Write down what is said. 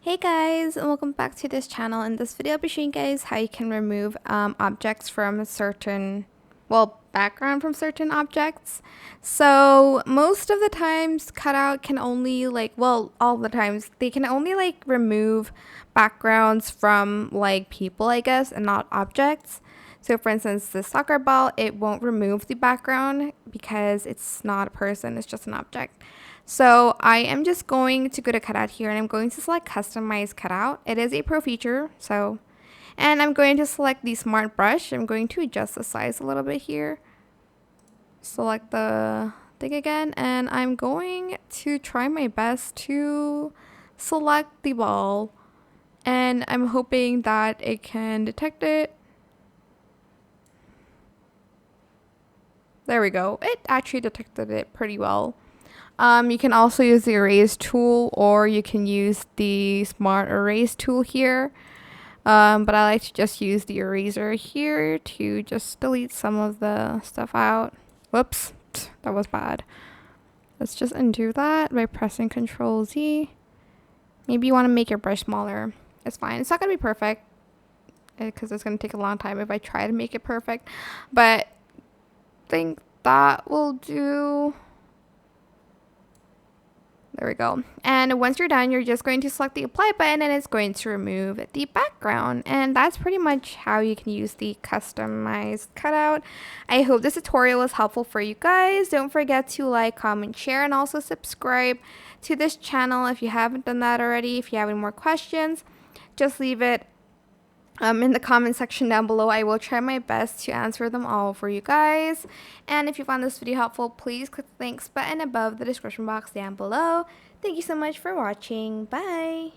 Hey guys, and welcome back to this channel. In this video, I'll be showing you guys how you can remove objects from a certain, background from certain objects. So most of the times, cutout can only all the times, they can only remove backgrounds from people, I guess, and not objects. So for instance, the soccer ball, it won't remove the background because it's not a person, it's just an object. So I am just going to go to cutout here and I'm going to select customize cutout. It is a pro feature, and I'm going to select the smart brush. I'm going to adjust the size a little bit here. Select the thing again, and I'm going to try my best to select the ball, and I'm hoping that it can detect it. There we go. It actually detected it pretty well. You can also use the erase tool, or you can use the smart erase tool here. But I like to just use the eraser here to just delete some of the stuff out. Whoops, that was bad. Let's just undo that by pressing Ctrl Z. Maybe you want to make your brush smaller. It's fine. It's not going to be perfect because it's going to take a long time if I try to make it perfect. But I think that will do. There we go. And once you're done, you're just going to select the apply button and it's going to remove the background. And that's pretty much how you can use the customized cutout. I hope this tutorial was helpful for you guys. Don't forget to like, comment, share, and also subscribe to this channel if you haven't done that already. If you have any more questions, just leave it in the comment section down below. I will try my best to answer them all for you guys. And if you found this video helpful, please click the thanks button above the description box down below. Thank you so much for watching. Bye!